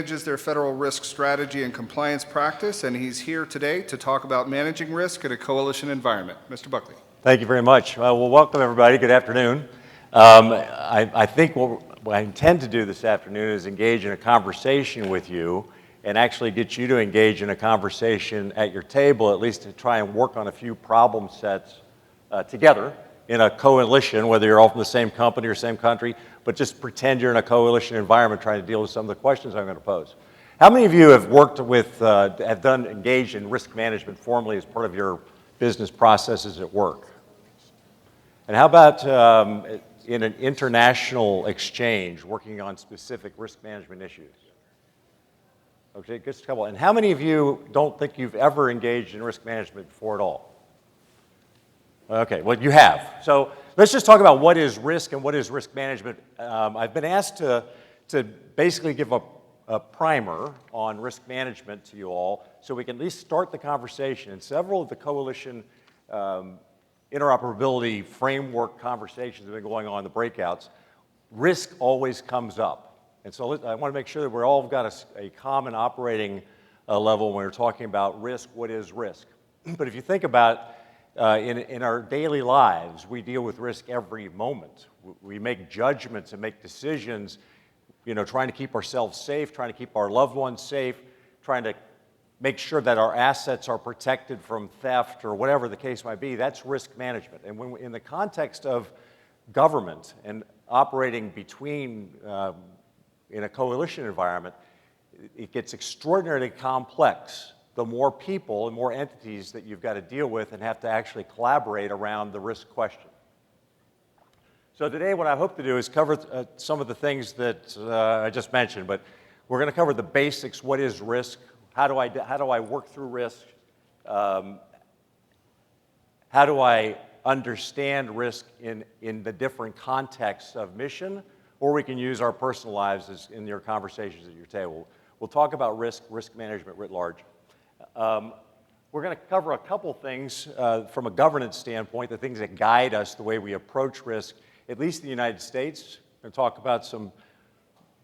manages their federal risk strategy and compliance practice, and he's here today to talk about managing risk in a coalition environment. Mr. Buckley. Thank you very much. Well, welcome everybody. Good afternoon. I think what I intend to do this afternoon is engage in a conversation with you and actually get you to engage in a conversation at your table, at least to try and work on a few problem sets together in a coalition, whether you're all from the same company or same country, but just pretend you're in a coalition environment trying to deal with some of the questions I'm going to pose. How many of you have worked with, have engaged in risk management formally as part of your business processes at work? And how about in an international exchange, working on specific risk management issues? Okay, just a couple. And how many of you don't think you've ever engaged in risk management before at all? Okay, well, you have. So let's just talk about what is risk and what is risk management. I've been asked to basically give a primer on risk management to you all so we can at least start the conversation. And several of the coalition interoperability framework conversations that have been going on in the breakouts, risk always comes up. And so I want to make sure that we're all got a common operating level when we're talking about risk. What is risk? But if you think about in our daily lives, we deal with risk every moment. We make judgments and make decisions, you know, trying to keep ourselves safe, trying to keep our loved ones safe, trying to make sure that our assets are protected from theft or whatever the case might be. That's risk management. And when in the context of government and operating between in a coalition environment, it gets extraordinarily complex the more people and more entities that you've got to deal with and have to actually collaborate around the risk question. So today what I hope to do is cover some of the things that I just mentioned, but we're going to cover the basics. What is risk? How do I work through risk? How do I understand risk in the different contexts of mission? Or we can use our personal lives as in your conversations at your table. We'll talk about risk management writ large. We're going to cover a couple things from a governance standpoint, the things that guide us the way we approach risk, at least in the United States. We're going to talk about some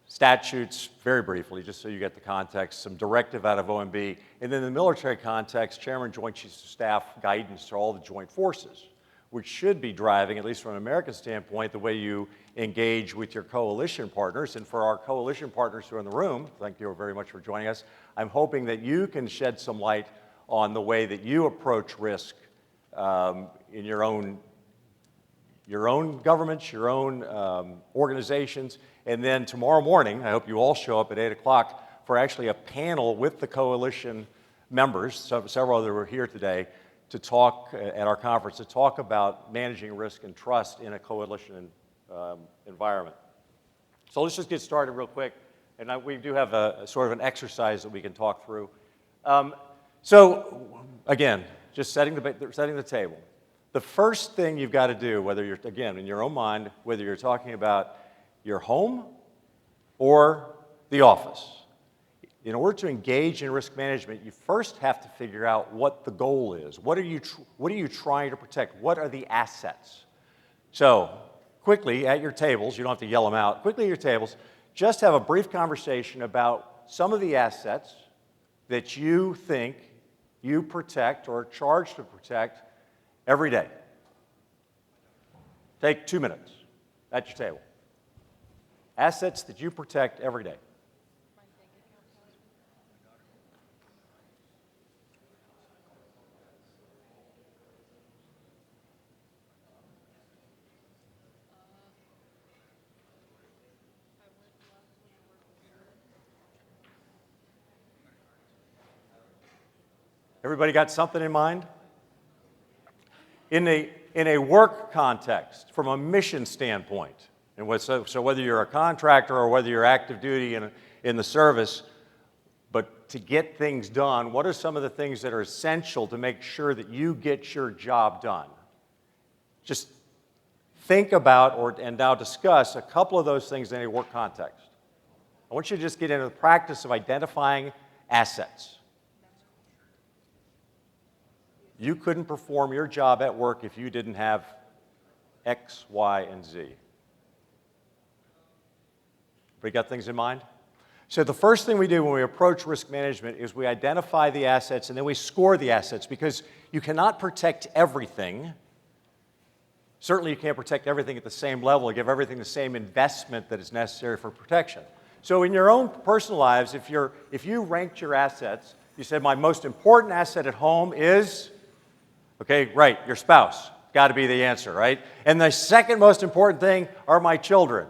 statutes very briefly, just so you get the context, some directive out of OMB, and then in the military context, Chairman Joint Chiefs of Staff guidance to all the joint forces, which should be driving, at least from an American standpoint, the way you engage with your coalition partners. And for our coalition partners who are in the room, thank you very much for joining us. I'm hoping that you can shed some light on the way that you approach risk in your own governments, your own organizations. And then tomorrow morning, I hope you all show up at 8 o'clock for actually a panel with the coalition members, several that were here today, to talk at our conference, to talk about managing risk and trust in a coalition environment. So let's just get started real quick. And we do have a sort of an exercise that we can talk through. So again, just setting the table. The first thing you've got to do, whether you're, again, in your own mind, whether you're talking about your home or the office, in order to engage in risk management, you first have to figure out what the goal is. What are you trying to protect? What are the assets? So quickly at your tables, you don't have to yell them out, quickly at your tables, just have a brief conversation about some of the assets that you think you protect or are charged to protect every day. Take 2 minutes at your table. Assets that you protect every day. Everybody got something in mind? In a work context, from a mission standpoint, and so whether you're a contractor or whether you're active duty in the service, but to get things done, what are some of the things that are essential to make sure that you get your job done? Just think about and now discuss a couple of those things in a work context. I want you to just get into the practice of identifying assets. You couldn't perform your job at work if you didn't have X, Y, and Z. Everybody got things in mind? So the first thing we do when we approach risk management is we identify the assets and then we score the assets, because you cannot protect everything. Certainly you can't protect everything at the same level, give everything the same investment that is necessary for protection. So in your own personal lives, if you ranked your assets, you said my most important asset at home is, okay, right, your spouse. Got to be the answer, right? And the second most important thing are my children.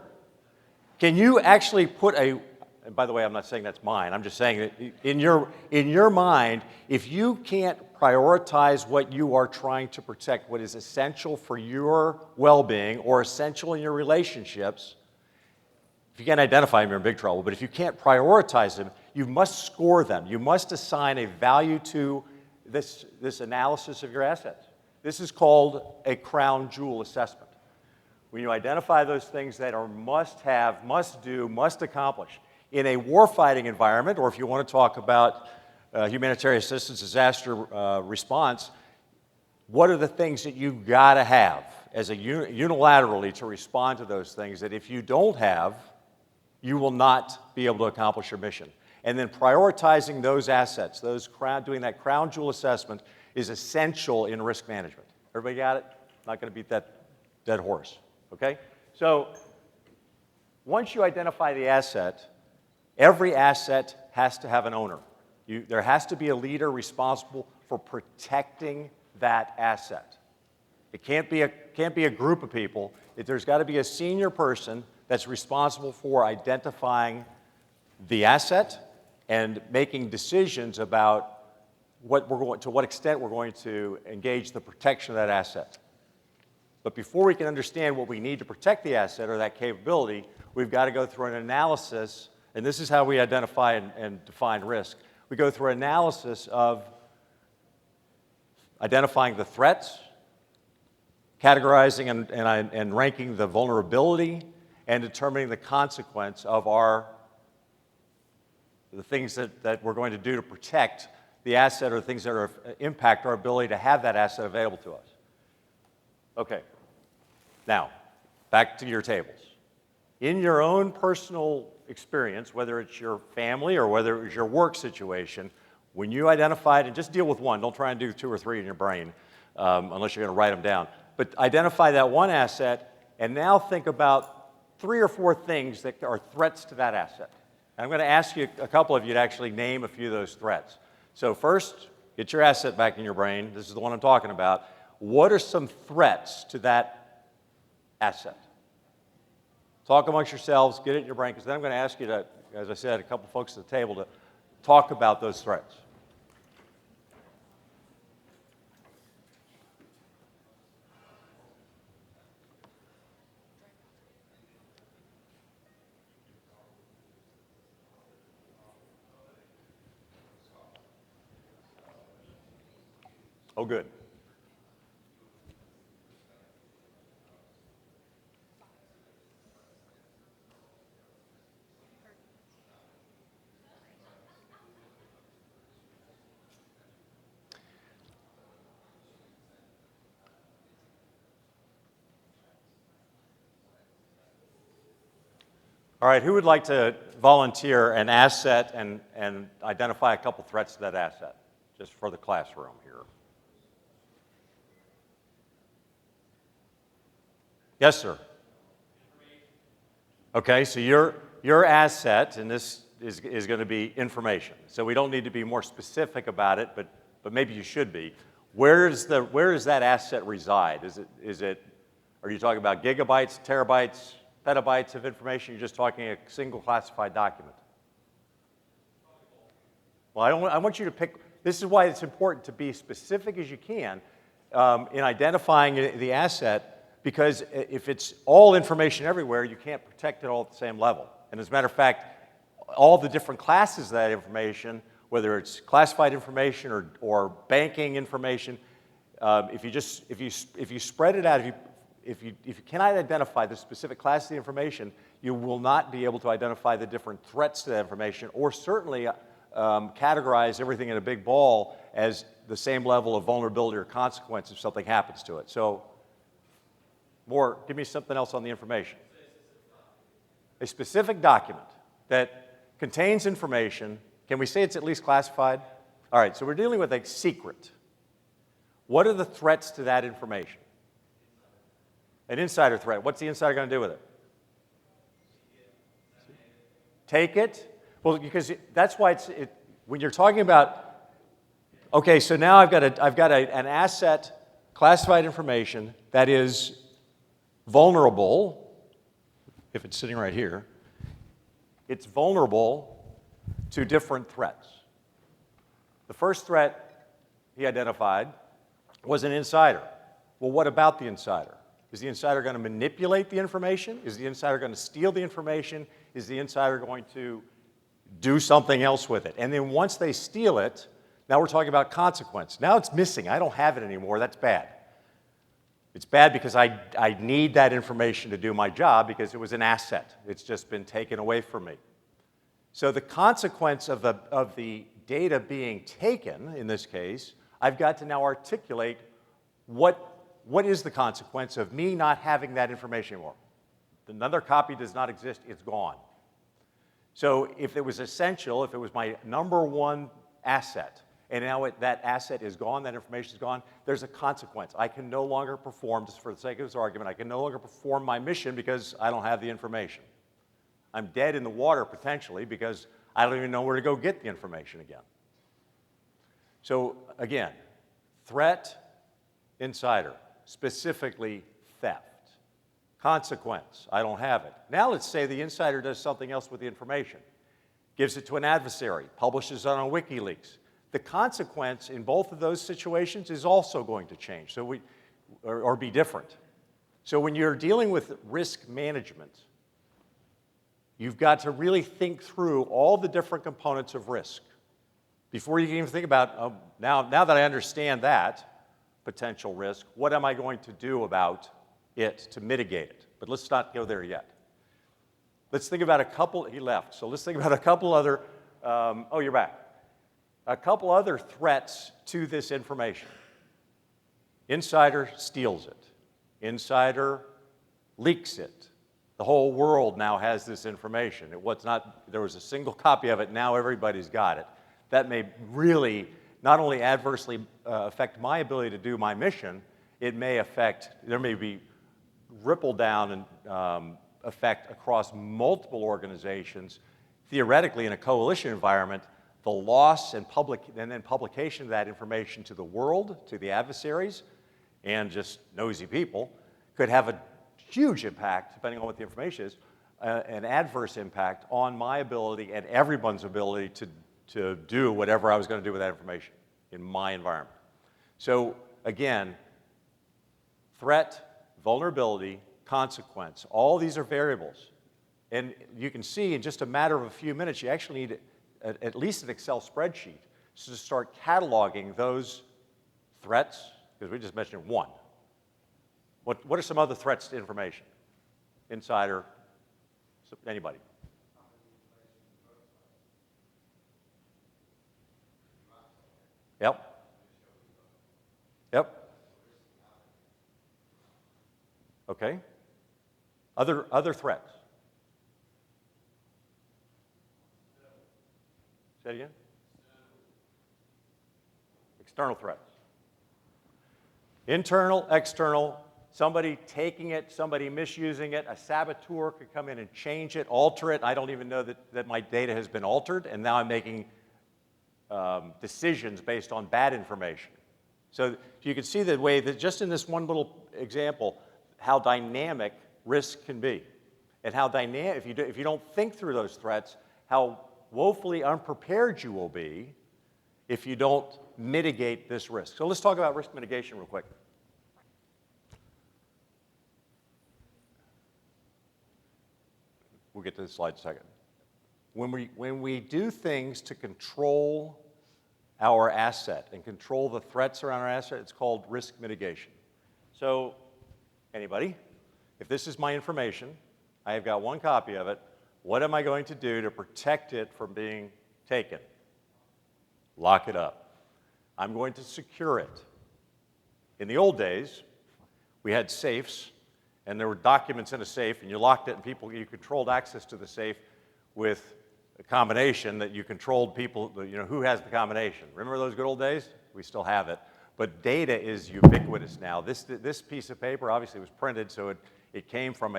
Can you actually put and by the way, I'm not saying that's mine, I'm just saying that in your mind, if you can't prioritize what you are trying to protect, what is essential for your well-being or essential in your relationships, if you can't identify them, you're in big trouble. But if you can't prioritize them, you must score them. You must assign a value to this analysis of your assets. This is called a crown jewel assessment. When you identify those things that are must-have, must-do, must-accomplish in a warfighting environment, or if you want to talk about humanitarian assistance, disaster response, what are the things that you've got to have as a unilaterally to respond to those things that if you don't have, you will not be able to accomplish your mission? And then prioritizing those assets, doing that crown jewel assessment is essential in risk management. Everybody got it? Not going to beat that dead horse, okay? So once you identify the asset, every asset has to have an owner. There has to be a leader responsible for protecting that asset. It can't be a group of people. There's got to be a senior person that's responsible for identifying the asset and making decisions about to what extent we're going to engage the protection of that asset. But before we can understand what we need to protect the asset or that capability, we've got to go through an analysis, and this is how we identify and define risk. We go through an analysis of identifying the threats, categorizing and ranking the vulnerability, and determining the consequence of the things that we're going to do to protect the asset or things that impact our ability to have that asset available to us. Okay, now, back to your tables. In your own personal experience, whether it's your family or whether it was your work situation, when you identified, and just deal with one, don't try and do 2 or 3 in your brain, unless you're going to write them down, but identify that one asset, and now think about 3 or 4 things that are threats to that asset. And I'm going to ask you, a couple of you, to actually name a few of those threats. So first, get your asset back in your brain. This is the one I'm talking about. What are some threats to that asset? Talk amongst yourselves, get it in your brain, because then I'm going to ask you to, as I said, a couple folks at the table to talk about those threats. Oh, good. All right, who would like to volunteer an asset and identify a couple threats to that asset, just for the classroom here? Yes, sir. Okay, so your asset, and this is going to be information. So we don't need to be more specific about it, but maybe you should be. Where does that asset reside? Are you talking about gigabytes, terabytes, petabytes of information? You're just talking a single classified document? Well, I want you to pick. This is why it's important to be specific as you can in identifying the asset, because if it's all information everywhere, you can't protect it all at the same level. And as a matter of fact, all the different classes of that information, whether it's classified information or banking information, if you spread it out, if you cannot identify the specific class of the information, you will not be able to identify the different threats to that information, or certainly categorize everything in a big ball as the same level of vulnerability or consequence if something happens to it. So, give me something else on the information. A specific document that contains information. Can we say it's at least classified? All right, so we're dealing with a secret. What are the threats to that information? An insider threat. What's the insider going to do with it? Take it? Well, because that's why when you're talking about, okay, so now I've got an asset, classified information that is vulnerable, if it's sitting right here, it's vulnerable to different threats. The first threat he identified was an insider. Well, what about the insider? Is the insider going to manipulate the information? Is the insider going to steal the information? Is the insider going to do something else with it? And then once they steal it, now we're talking about consequence. Now it's missing. I don't have it anymore. That's bad. It's bad because I need that information to do my job because it was an asset. It's just been taken away from me. So the consequence of the data being taken, in this case, I've got to now articulate what is the consequence of me not having that information anymore. Another copy does not exist, it's gone. So if it was essential, if it was my number one asset, and now that asset is gone, that information is gone, there's a consequence. I can no longer perform, just for the sake of this argument, I can no longer perform my mission because I don't have the information. I'm dead in the water potentially because I don't even know where to go get the information again. So again, threat, insider, specifically theft. Consequence, I don't have it. Now let's say the insider does something else with the information, gives it to an adversary, publishes it on WikiLeaks. The consequence in both of those situations is also going to change, or be different. So when you're dealing with risk management, you've got to really think through all the different components of risk before you can even think about, now that I understand that potential risk, what am I going to do about it to mitigate it? But let's not go there yet. Let's think about he left, so let's think about a couple other, oh, you're back. A couple other threats to this information. Insider steals it. Insider leaks it. The whole world now has this information. There was a single copy of it, now everybody's got it. That may really not only adversely affect my ability to do my mission, there may be ripple down and effect across multiple organizations. Theoretically, in a coalition environment, the loss and then publication of that information to the world, to the adversaries, and just nosy people could have a huge impact, depending on what the information is, an adverse impact on my ability and everyone's ability to do whatever I was going to do with that information in my environment. So again, threat, vulnerability, consequence, all these are variables. And you can see in just a matter of a few minutes, you actually need at least an Excel spreadsheet to start cataloging those threats, because we just mentioned one. What are some other threats to information? Insider, anybody? Yep. Yep. Okay. Other threats? Say it again? External threats. Internal, external, somebody taking it, somebody misusing it, a saboteur could come in and change it, alter it. I don't even know that my data has been altered, and now I'm making decisions based on bad information. So you can see the way that just in this one little example, how dynamic risk can be, and how dynamic, if you don't think through those threats, how woefully unprepared you will be if you don't mitigate this risk. So let's talk about risk mitigation real quick. We'll get to this slide in a second. When we do things to control our asset and control the threats around our asset, it's called risk mitigation. So, anybody? If this is my information, I have got one copy of it, what am I going to do to protect it from being taken? Lock it up. I'm going to secure it. In the old days, we had safes, and there were documents in a safe, and you locked it, and you controlled access to the safe with combination that you controlled people, who has the combination. Remember those good old days? We still have it. But data is ubiquitous now. This piece of paper obviously was printed, so it came from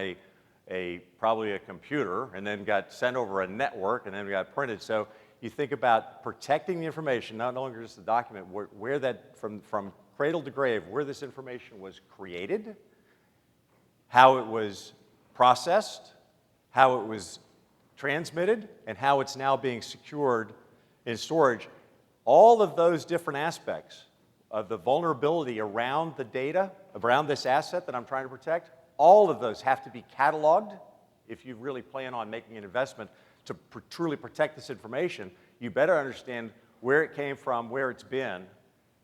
probably a computer and then got sent over a network and then got printed. So you think about protecting the information, not longer just the document, where that, from cradle to grave, where this information was created, how it was processed, how it was transmitted, and how it's now being secured in storage. All of those different aspects of the vulnerability around the data, around this asset that I'm trying to protect, all of those have to be cataloged. If you really plan on making an investment to truly protect this information, you better understand where it came from, where it's been,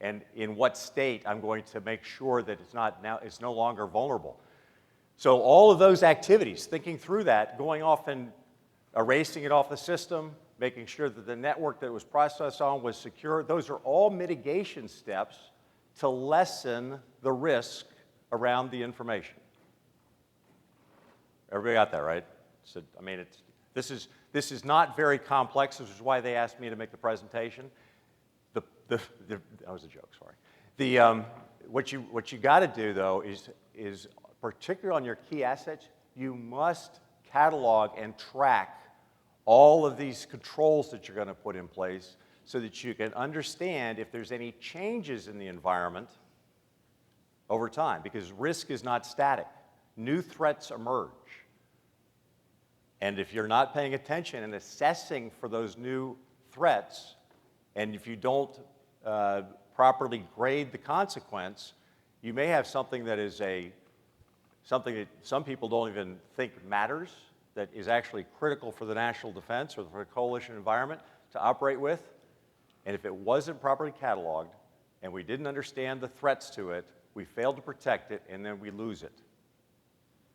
and in what state I'm going to make sure that it's no longer vulnerable. So all of those activities, thinking through that, going off and erasing it off the system, making sure that the network that it was processed on was secure, those are all mitigation steps to lessen the risk around the information. Everybody got that, right? So, this is not very complex, which is why they asked me to make the presentation. That was a joke, sorry. What you got to do, though, is particularly on your key assets, you must catalog and track all of these controls that you're going to put in place so that you can understand if there's any changes in the environment over time, because risk is not static. New threats emerge. And if you're not paying attention and assessing for those new threats, and if you don't properly grade the consequence, you may have something that is something that some people don't even think matters, that is actually critical for the national defense or for the coalition environment to operate with. And if it wasn't properly cataloged and we didn't understand the threats to it, we failed to protect it, and then we lose it.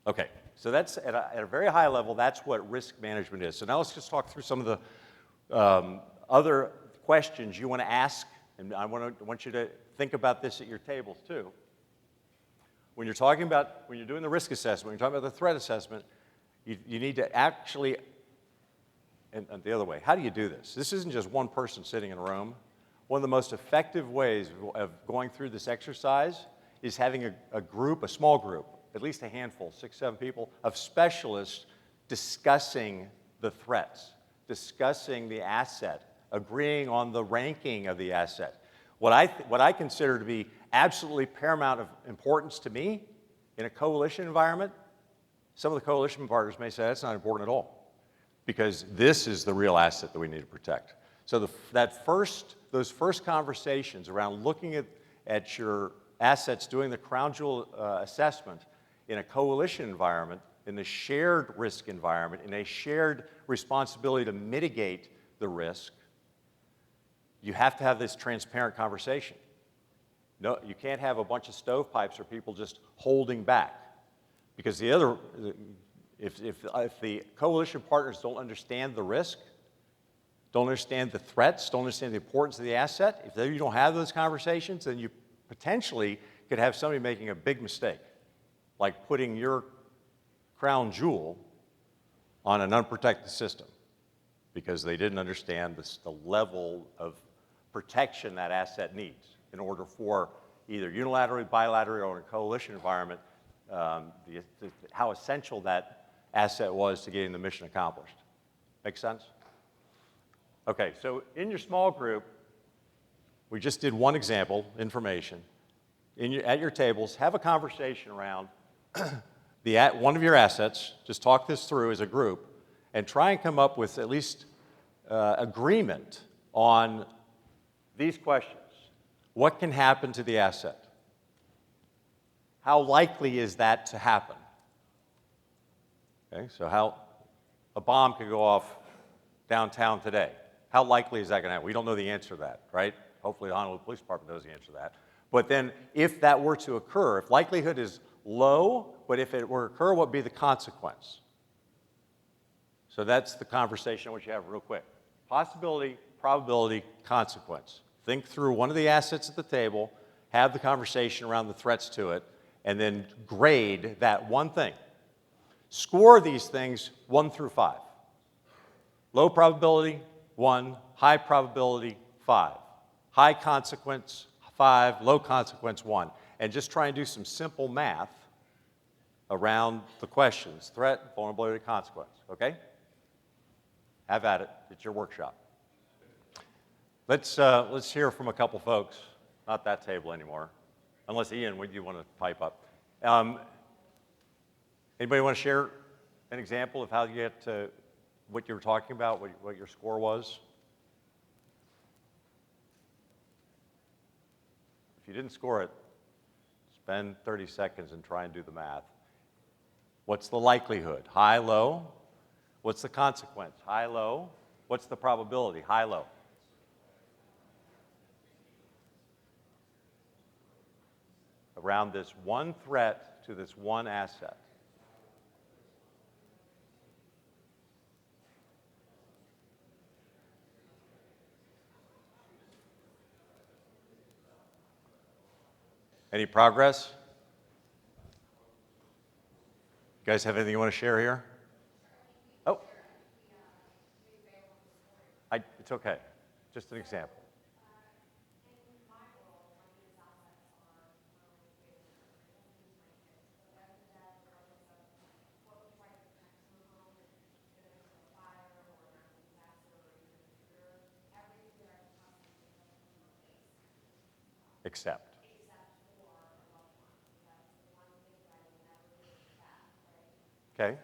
Okay, so that's at a very high level, that's what risk management is. So now let's just talk through some of the other questions you want to ask, and I want you to think about this at your tables too. When you're doing the risk assessment, when you're talking about the threat assessment, you need to actually, and the other way, how do you do this? This isn't just one person sitting in a room. One of the most effective ways of going through this exercise is having a group, a small group, at least a handful, 6, 7 people, of specialists discussing the threats, discussing the asset, agreeing on the ranking of the asset. What I consider to be absolutely paramount of importance to me in a coalition environment, some of the coalition partners may say that's not important at all, because this is the real asset that we need to protect. So those first conversations around looking at your assets, doing the crown jewel assessment in a coalition environment, in the shared risk environment, in a shared responsibility to mitigate the risk, you have to have this transparent conversation. No, you can't have a bunch of stovepipes or people just holding back. Because if the coalition partners don't understand the risk, don't understand the threats, don't understand the importance of the asset, if you don't have those conversations, then you potentially could have somebody making a big mistake, like putting your crown jewel on an unprotected system because they didn't understand the level of protection that asset needs in order for either unilaterally, bilaterally, or in a coalition environment, how essential that asset was to getting the mission accomplished. Make sense? Okay, so in your small group, we just did one example, information. At your tables, have a conversation around one of your assets, just talk this through as a group, and try and come up with at least agreement on these questions. What can happen to the asset? How likely is that to happen? Okay, so how a bomb could go off downtown today. How likely is that going to happen? We don't know the answer to that, right? Hopefully the Honolulu Police Department knows the answer to that. But then if that were to occur, if likelihood is low, but if it were to occur, what would be the consequence? So that's the conversation I want you to have real quick. Possibility, probability, consequence. Think through one of the assets at the table, have the conversation around the threats to it, and then grade that one thing. Score these things 1 through 5. Low probability, 1. High probability, 5. High consequence, 5. Low consequence, 1. And just try and do some simple math around the questions: threat, vulnerability, consequence, okay? Have at it. It's your workshop. Let's hear from a couple folks. Not that table anymore. Unless, Ian, would you want to pipe up? Anybody want to share an example of how you get to what you were talking about, what your score was? If you didn't score it, spend 30 seconds and try and do the math. What's the likelihood? High, low? What's the consequence? High, low? What's the probability? High, low? Around this one threat to this one asset. Any progress? You guys have anything you want to share here? Oh. It's okay. Just an example. Except. Okay.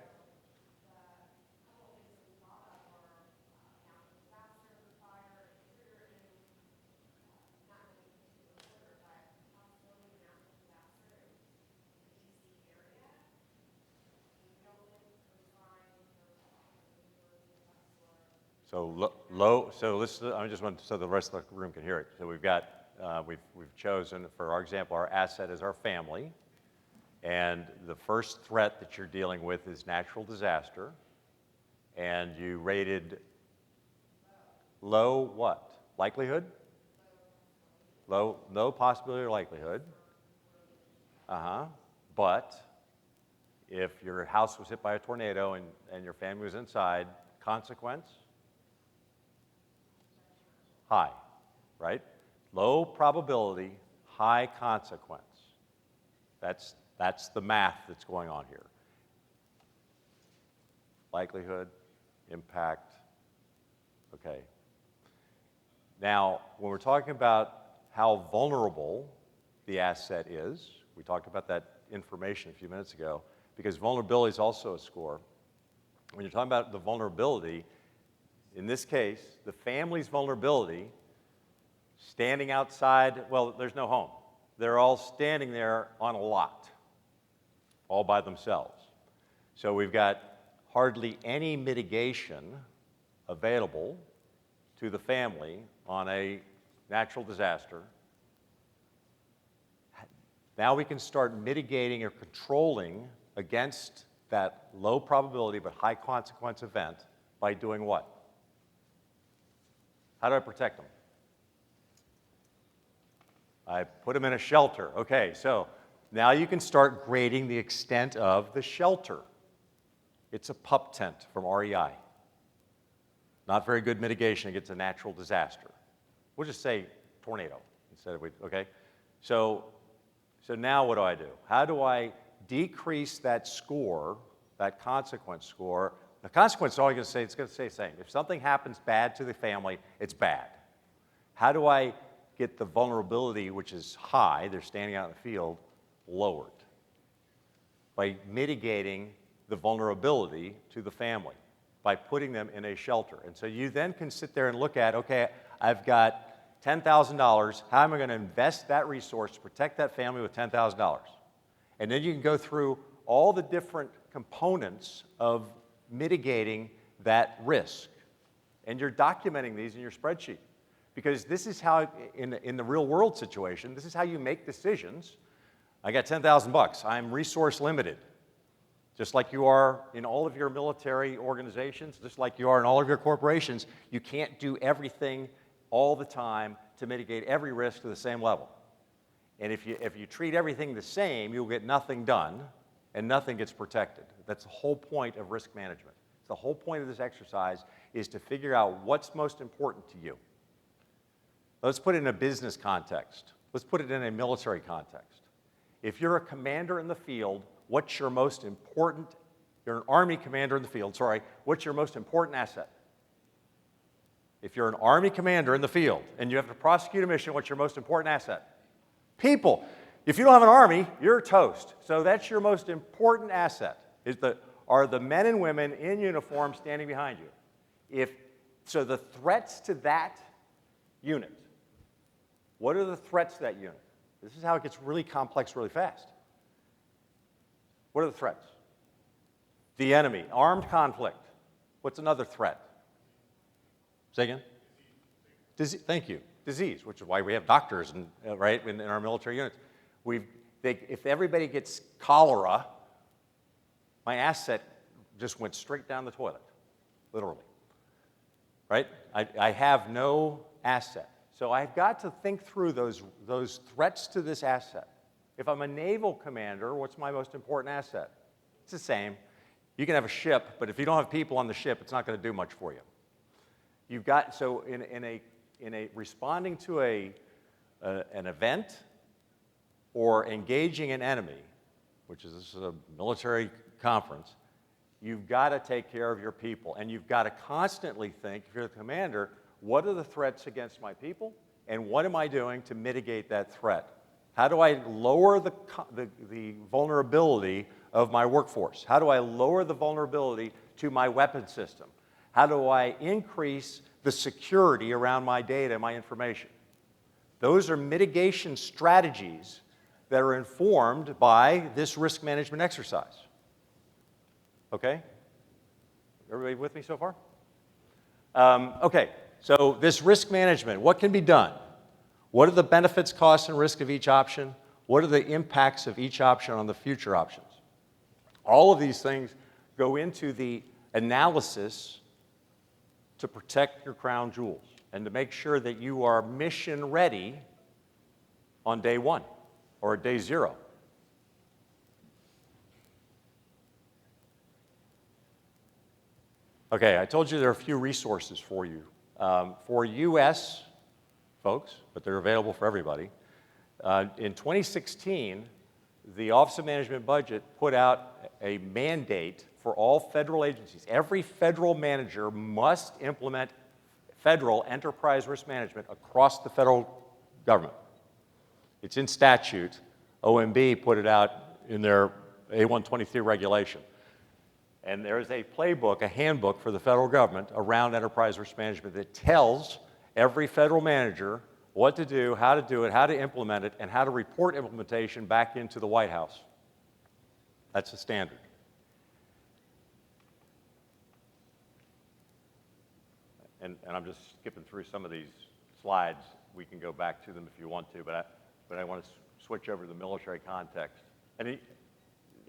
So low. So I just want so the rest of the room can hear it. So we've got we've chosen for our example, our asset is our family, and the first threat that you're dealing with is natural disaster, and you rated low what? Likelihood? Low, no possibility or likelihood. But if your house was hit by a tornado and your family was inside, consequence? High, right? Low probability, high consequence. That's the math that's going on here. Likelihood, impact, okay. Now, when we're talking about how vulnerable the asset is, we talked about that information a few minutes ago, because vulnerability is also a score. When you're talking about the vulnerability, in this case, the family's vulnerability, standing outside, well, there's no home. They're all standing there on a lot, all by themselves. So we've got hardly any mitigation available to the family on a natural disaster. Now we can start mitigating or controlling against that low probability but high consequence event by doing what? How do I protect them? I put them in a shelter. Okay, so now you can start grading the extent of the shelter. It's a pup tent from REI. Not very good mitigation against a natural disaster. We'll just say tornado instead of, okay? So now what do? How do I decrease that score, that consequence score? The consequence is always going to say, it's going to stay the same. If something happens bad to the family, it's bad. How do I get the vulnerability, which is high, they're standing out in the field, lowered? By mitigating the vulnerability to the family, by putting them in a shelter. And so you then can sit there and look at, okay, I've got $10,000, how am I going to invest that resource to protect that family with $10,000? And then you can go through all the different components of mitigating that risk. And you're documenting these in your spreadsheet. Because this is how, in the real world situation, this is how you make decisions. I got $10,000, I'm resource limited. Just like you are in all of your military organizations, just like you are in all of your corporations, you can't do everything all the time to mitigate every risk to the same level. And if you treat everything the same, you'll get nothing done and nothing gets protected. That's the whole point of risk management. The whole point of this exercise is to figure out what's most important to you. Let's put it in a business context. Let's put it in a military context. If you're a commander in the field, what's your most important, you're an Army commander in the field, sorry, what's your most important asset? If you're an Army commander in the field and you have to prosecute a mission, what's your most important asset? People. If you don't have an Army, you're toast. So that's your most important asset, are the men and women in uniform standing behind you. So the threats to that unit, what are the threats to that unit? This is how it gets really complex really fast. What are the threats? The enemy, armed conflict. What's another threat? Say again? Thank you. Disease, which is why we have doctors right, in our military units. If everybody gets cholera, my asset just went straight down the toilet, literally. Right? I have no asset. So I've got to think through those threats to this asset. If I'm a naval commander, what's my most important asset? It's the same. You can have a ship, but if you don't have people on the ship, it's not going to do much for you. You've got, so in a responding to an event or engaging an enemy, this is a military conference, you've got to take care of your people, and you've got to constantly think, if you're the commander, what are the threats against my people, and what am I doing to mitigate that threat? How do I lower the vulnerability of my workforce? How do I lower the vulnerability to my weapon system? How do I increase the security around my data, my information? Those are mitigation strategies that are informed by this risk management exercise. Okay? Everybody with me so far? Okay, so this risk management, what can be done? What are the benefits, costs, and risk of each option? What are the impacts of each option on the future options? All of these things go into the analysis to protect your crown jewels and to make sure that you are mission ready on day one or day zero. Okay, I told you there are a few resources for you. For U.S. folks, but they're available for everybody. In 2016, the Office of Management Budget put out a mandate for all federal agencies. Every federal manager must implement federal enterprise risk management across the federal government. It's in statute. OMB put it out in their A123 regulation. And there is a playbook, a handbook for the federal government around enterprise risk management that tells every federal manager what to do, how to implement it, and how to report implementation back into the White House. That's the standard. And I'm just skipping through some of these slides. We can go back to them if you want to, but I want to switch over to the military context. And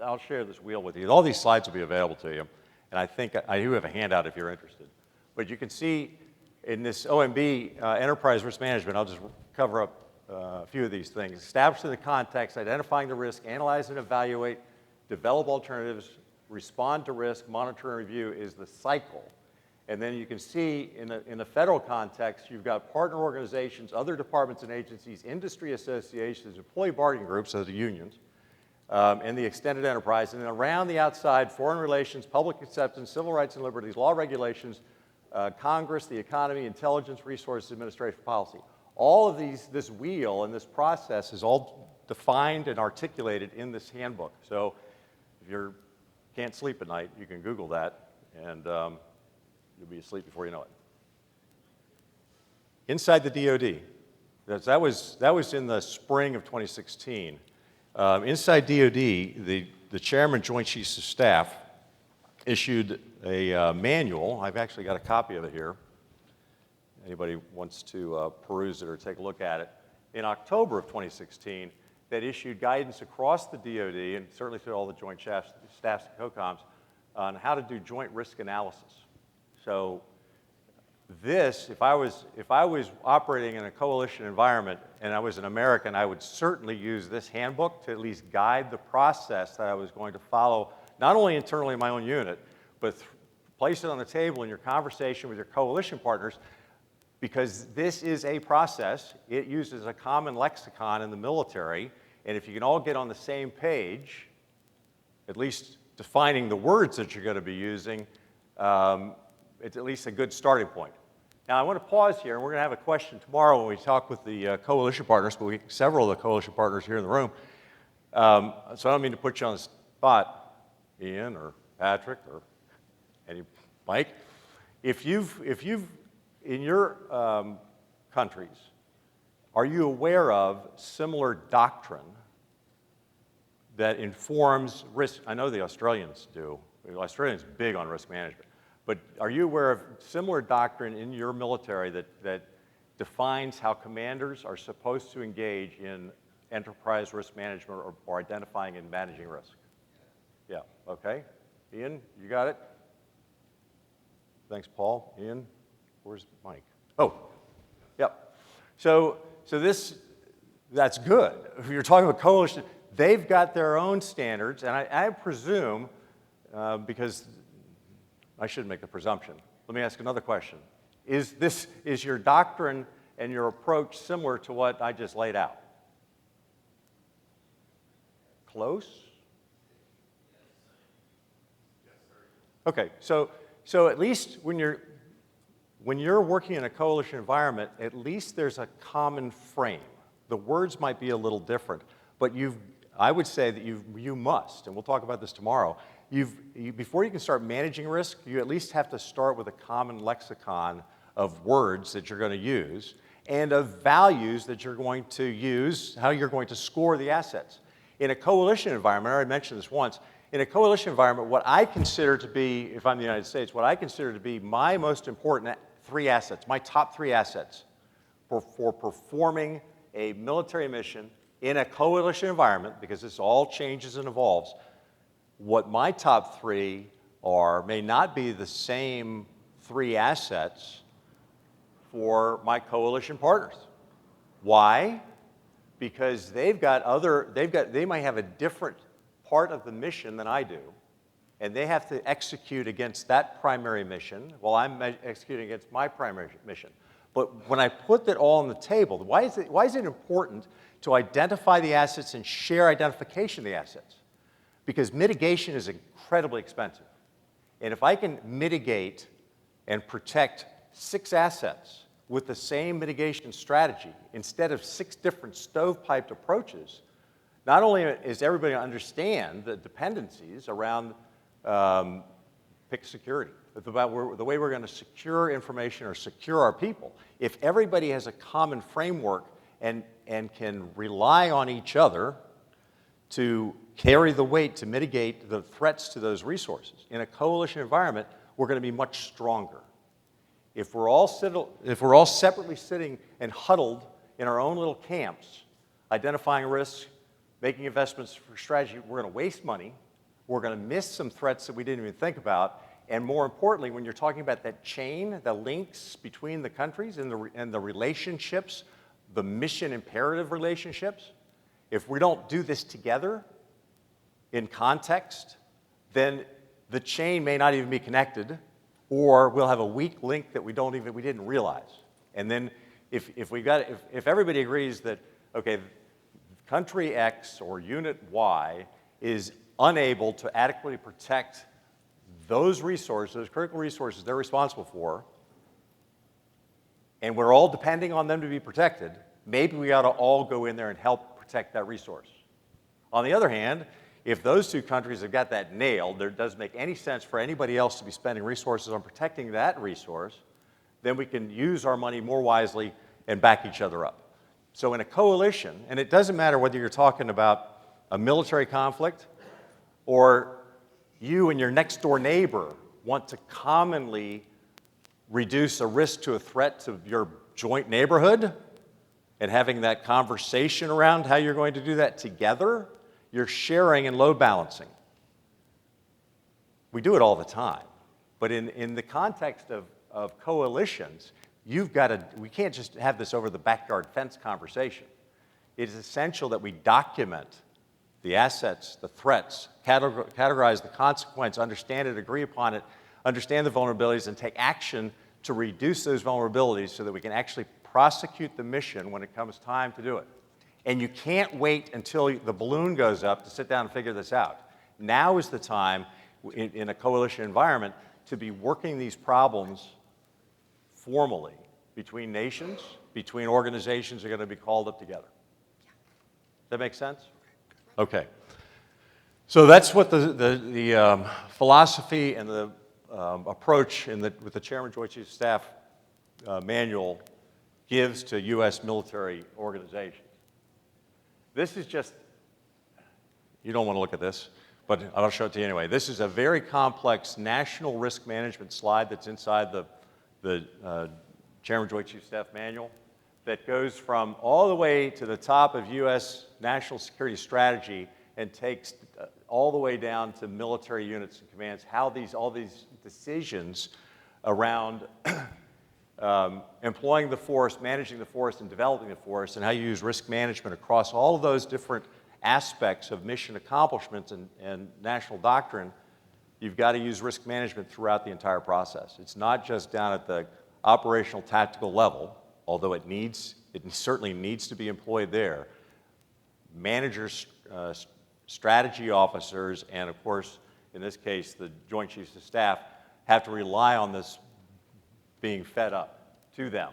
I'll share this wheel with you. All these slides will be available to you, and I think I do have a handout if you're interested. But you can see in this OMB enterprise risk management, I'll just cover up a few of these things. Establishing the context, identifying the risk, analyze and evaluate, develop alternatives, respond to risk, monitor and review is the cycle. And then you can see in the federal context, you've got partner organizations, other departments and agencies, industry associations, employee bargaining groups, so the unions, and the extended enterprise. And then around the outside, foreign relations, public acceptance, civil rights and liberties, law regulations, Congress, the economy, intelligence, resources, administrative policy. All of this wheel and this process is all defined and articulated in this handbook. So if you can't sleep at night, you can Google that, and you'll be asleep before you know it. Inside the DoD, that was in the spring of 2016. Inside DoD, the Chairman, Joint Chiefs of Staff, issued a manual. I've actually got a copy of it here. Anybody wants to peruse it or take a look at it. In October of 2016, that issued guidance across the DoD and certainly through all the joint staffs and COCOMs on how to do joint risk analysis. So this, if I was operating in a coalition environment and I was an American, I would certainly use this handbook to at least guide the process that I was going to follow, not only internally in my own unit, but place it on the table in your conversation with your coalition partners, because this is a process. It uses a common lexicon in the military, and if you can all get on the same page, at least defining the words that you're going to be using, it's at least a good starting point. Now, I want to pause here, and we're going to have a question tomorrow when we talk with the coalition partners, but several of the coalition partners here in the room. So I don't mean to put you on the spot, Ian or Patrick or Mike. If you've in your countries, are you aware of similar doctrine that informs risk? I know the Australians do. The Australians are big on risk management. But are you aware of similar doctrine in your military that defines how commanders are supposed to engage in enterprise risk management or identifying and managing risk? Yeah, okay. Ian, you got it? Thanks, Paul. Ian, where's Mike? Oh, yep. So that's good. If you're talking about coalition, they've got their own standards, and I presume, because I shouldn't make the presumption. Let me ask another question. Is your doctrine and your approach similar to what I just laid out? Close? Okay, so at least when you're working in a coalition environment, at least there's a common frame. The words might be a little different, but I would say that you must, and we'll talk about this tomorrow, before you can start managing risk, you at least have to start with a common lexicon of words that you're going to use and of values that you're going to use, how you're going to score the assets. In a coalition environment, I already mentioned this once, in a coalition environment, what I consider to be, if I'm the United States, what I consider to be my most important three assets, my top three assets for performing a military mission in a coalition environment, because this all changes and evolves, what my top three are may not be the same three assets for my coalition partners. Why? Because they might have a different part of the mission than I do, and they have to execute against that primary mission while I'm executing against my primary mission. But when I put that all on the table, why is it important to identify the assets and share identification of the assets? Because mitigation is incredibly expensive. And if I can mitigate and protect 6 assets with the same mitigation strategy instead of 6 different stovepiped approaches, not only is everybody going to understand the dependencies around pick security, about the way we're going to secure information or secure our people. If everybody has a common framework and can rely on each other to carry the weight to mitigate the threats to those resources, in a coalition environment, we're going to be much stronger. If we're all separately sitting and huddled in our own little camps, identifying risks, making investments for strategy, we're going to waste money, we're going to miss some threats that we didn't even think about, and more importantly, when you're talking about that chain, the links between the countries and the relationships, the mission imperative relationships, if we don't do this together in context, then the chain may not even be connected, or we'll have a weak link that we didn't realize. And then if everybody agrees that, okay, country X or unit Y is unable to adequately protect those resources, those critical resources they're responsible for, and we're all depending on them to be protected, maybe we ought to all go in there and help protect that resource. On the other hand, if those 2 countries have got that nailed, there doesn't make any sense for anybody else to be spending resources on protecting that resource, then we can use our money more wisely and back each other up. So in a coalition, and it doesn't matter whether you're talking about a military conflict or you and your next door neighbor want to commonly reduce a risk to a threat to your joint neighborhood, and having that conversation around how you're going to do that together, you're sharing and load balancing. We do it all the time. But in the context of coalitions, we can't just have this over the backyard fence conversation. It is essential that we document the assets, the threats, categorize the consequence, understand it, agree upon it, understand the vulnerabilities, and take action to reduce those vulnerabilities so that we can actually prosecute the mission when it comes time to do it. And you can't wait until the balloon goes up to sit down and figure this out. Now is the time in a coalition environment to be working these problems formally between nations, between organizations that are going to be called up together. Does that make sense? Okay. So that's what the philosophy and the approach with the Chairman Joint Chiefs of Staff manual gives to U.S. military organizations. This is just, you don't want to look at this, but I'll show it to you anyway. This is a very complex national risk management slide that's inside the Chairman Joint Chiefs of Staff manual that goes from all the way to the top of U.S. national security strategy and takes all the way down to military units and commands, how all these decisions around employing the force, managing the force, and developing the force, and how you use risk management across all of those different aspects of mission accomplishments and national doctrine. You've got to use risk management throughout the entire process. It's not just down at the operational tactical level, although it certainly needs to be employed there. Managers, strategy officers, and of course, in this case, the Joint Chiefs of Staff have to rely on this being fed up to them.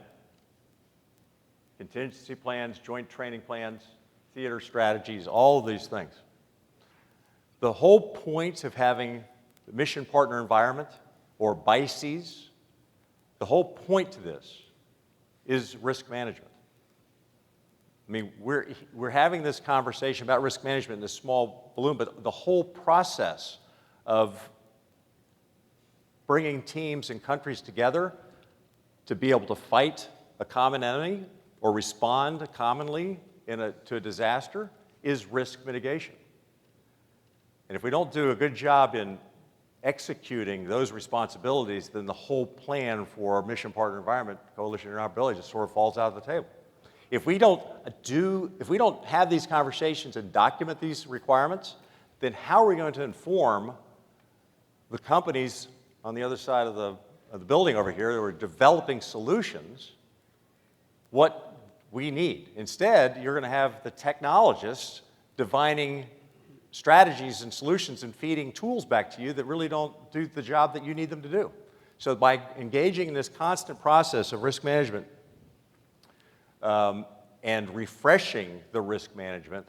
Contingency plans, joint training plans, theater strategies, all of these things. The whole point of having the mission partner environment, or BICES, the whole point to this is risk management. I mean, we're having this conversation about risk management in this small balloon, but the whole process of bringing teams and countries together to be able to fight a common enemy or respond commonly to a disaster is risk mitigation. And if we don't do a good job in executing those responsibilities, then the whole plan for mission partner environment, coalition interoperability, just sort of falls out of the table. If we don't have these conversations and document these requirements, then how are we going to inform the companies on the other side of the building over here that are developing solutions what we need? Instead, you're going to have the technologists divining strategies and solutions and feeding tools back to you that really don't do the job that you need them to do. So by engaging in this constant process of risk management and refreshing the risk management,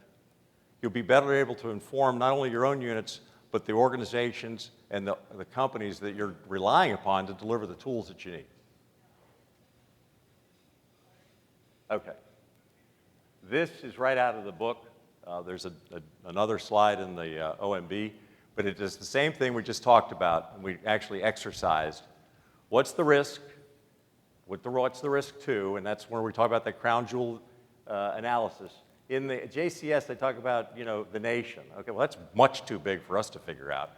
you'll be better able to inform not only your own units, but the organizations and the companies that you're relying upon to deliver the tools that you need. Okay. This is right out of the book. There's another slide in the OMB, but it is the same thing we just talked about, and we actually exercised. What's the risk? What's the risk to? And that's where we talk about the crown jewel analysis. In the JCS, they talk about, the nation. Okay, well, that's much too big for us to figure out.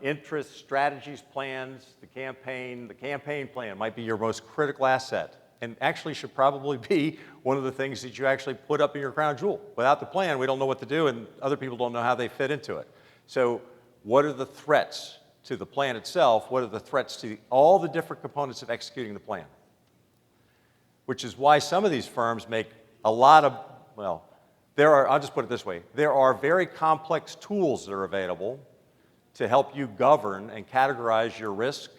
Interests, strategies, plans, the campaign plan might be your most critical asset, and actually should probably be one of the things that you actually put up in your crown jewel. Without the plan, we don't know what to do, and other people don't know how they fit into it. So what are the threats to the plan itself? What are the threats to all the different components of executing the plan? Which is why some of these firms make a lot of, I'll just put it this way, there are very complex tools that are available to help you govern and categorize your risk,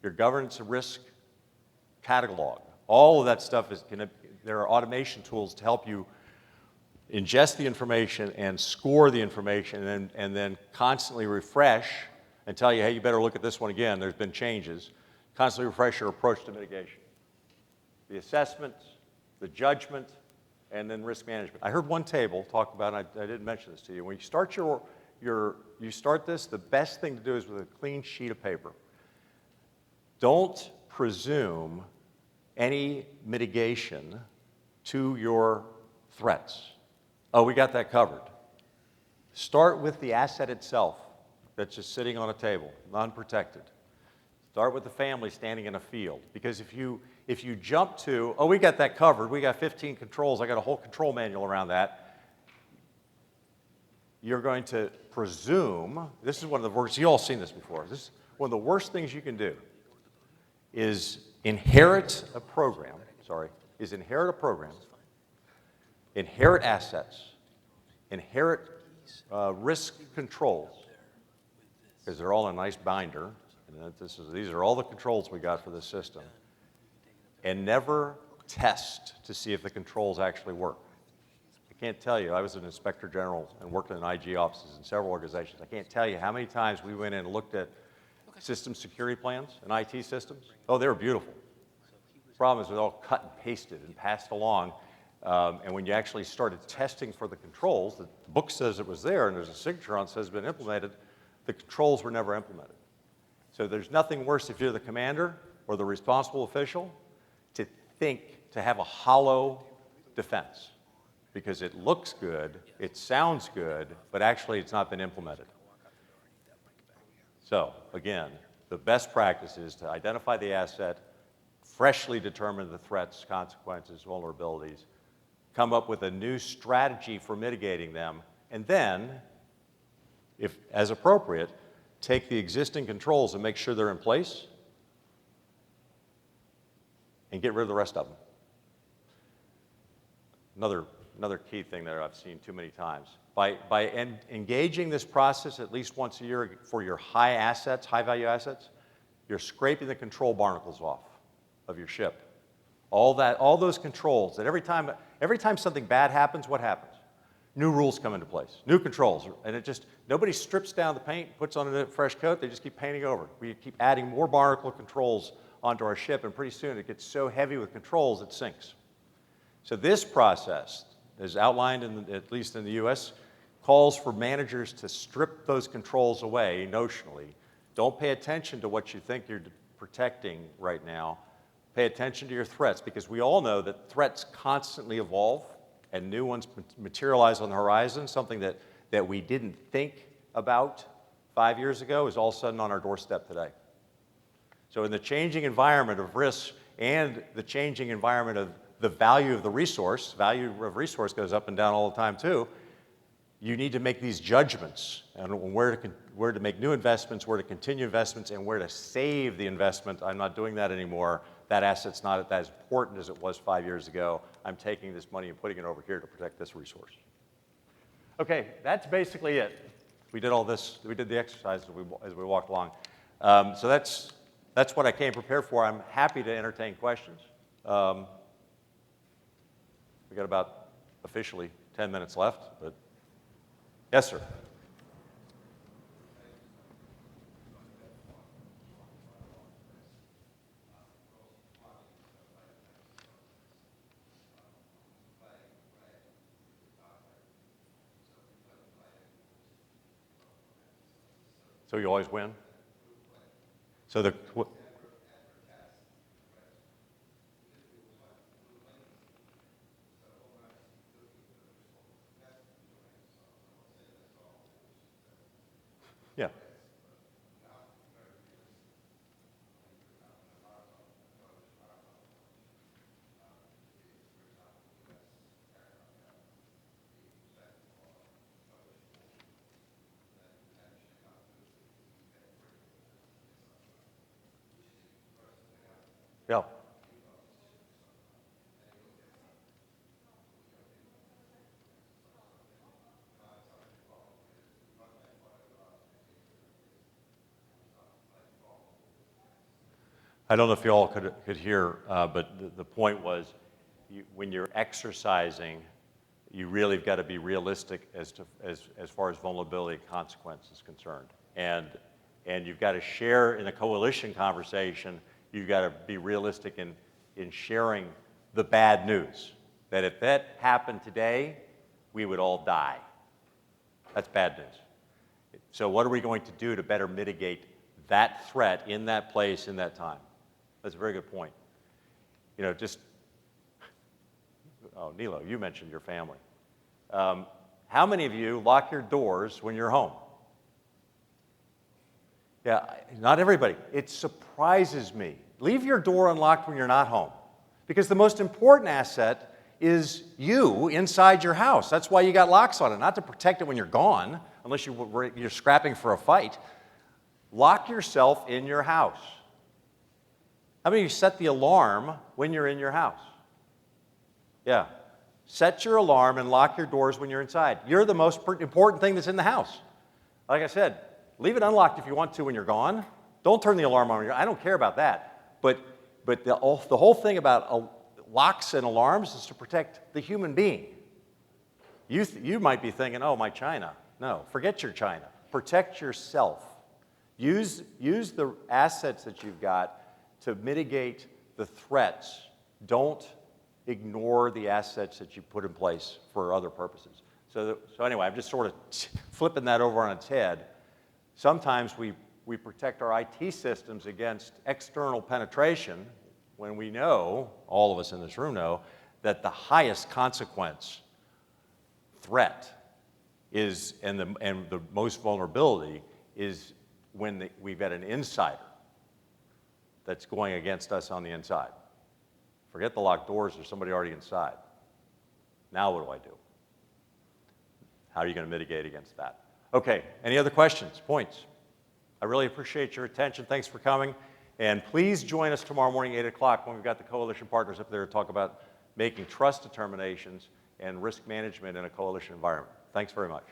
your governance of risk catalog. All of that stuff there are automation tools to help you ingest the information and score the information and then constantly refresh and tell you, hey, you better look at this one again, there's been changes. Constantly refresh your approach to mitigation. The assessments, the judgment, and then risk management. I heard one table talk about, and I didn't mention this to you, when you start you start this, the best thing to do is with a clean sheet of paper. Don't presume any mitigation to your threats. Oh, we got that covered. Start with the asset itself that's just sitting on a table, non-protected. Start with the family standing in a field. Because if you jump to, oh, we got that covered, we got 15 controls, I got a whole control manual around that, you're going to presume, this is one of the words, you've all seen this before, one of the worst things you can do is inherit a program, inherit assets, inherit risk controls, because they're all in a nice binder, and these are all the controls we got for this system, and never test to see if the controls actually work. I can't tell you, I was an inspector general and worked in IG offices in several organizations. I can't tell you how many times we went in and looked at system security plans and IT systems. Oh, they were beautiful. The problem is they're all cut and pasted and passed along. And when you actually started testing for the controls, the book says it was there and there's a signature on it that says it's been implemented, the controls were never implemented. So there's nothing worse if you're the commander or the responsible official to have a hollow defense, because it looks good, it sounds good, but actually it's not been implemented. So again, the best practice is to identify the asset, freshly determine the threats, consequences, vulnerabilities, come up with a new strategy for mitigating them, and then, if as appropriate, take the existing controls and make sure they're in place and get rid of the rest of them. Another key thing that I've seen too many times. By engaging this process at least once a year for your high value assets, you're scraping the control barnacles off of your ship. All those controls that every time something bad happens, what happens? New rules come into place, new controls, and nobody strips down the paint, puts on a fresh coat, they just keep painting over. We keep adding more barnacle controls onto our ship, and pretty soon it gets so heavy with controls it sinks. So this process, as outlined at least in the US, calls for managers to strip those controls away notionally. Don't pay attention to what you think you're protecting right now. Pay attention to your threats, because we all know that threats constantly evolve and new ones materialize on the horizon. Something that we didn't think about 5 years ago is all of a sudden on our doorstep today. So in the changing environment of risks and the changing environment of the value of resource goes up and down all the time too, you need to make these judgments on where to make new investments, where to continue investments, and where to save the investment. I'm not doing that anymore. That asset's not as important as it was 5 years ago. I'm taking this money and putting it over here to protect this resource. Okay, that's basically it. We did all this, we did the exercise as we walked along. So that's what I came prepared for. I'm happy to entertain questions. We got about officially 10 minutes left, but yes, sir. So you always win? So yeah. Yeah. I don't know if you all could hear, but the point was, when you're exercising, you really have got to be realistic as far as vulnerability and consequence is concerned. And you've got to share in a coalition conversation, you've got to be realistic in sharing the bad news. That if that happened today, we would all die. That's bad news. So what are we going to do to better mitigate that threat in that place, in that time? That's a very good point. You know, Nilo, you mentioned your family. How many of you lock your doors when you're home? Yeah, not everybody. It surprises me. Leave your door unlocked when you're not home, because the most important asset is you inside your house. That's why you got locks on it, not to protect it when you're gone, unless you're scrapping for a fight. Lock yourself in your house. How many of you set the alarm when you're in your house? Yeah. Set your alarm and lock your doors when you're inside. You're the most important thing that's in the house. Like I said, leave it unlocked if you want to when you're gone. Don't turn the alarm on when you're I don't care about that. But the whole thing about locks and alarms is to protect the human being. You might be thinking, oh, my China. No, forget your China. Protect yourself. Use the assets that you've got to mitigate the threats. Don't ignore the assets that you put in place for other purposes. So anyway, I'm just sort of flipping that over on its head. Sometimes we protect our IT systems against external penetration when we know, all of us in this room know, that the highest consequence threat is, and the most vulnerability is when we've got an insider that's going against us on the inside. Forget the locked doors, there's somebody already inside. Now what do I do? How are you going to mitigate against that? Okay, any other questions, points? I really appreciate your attention. Thanks for coming. And please join us tomorrow morning, 8 o'clock, when we've got the coalition partners up there to talk about making trust determinations and risk management in a coalition environment. Thanks very much.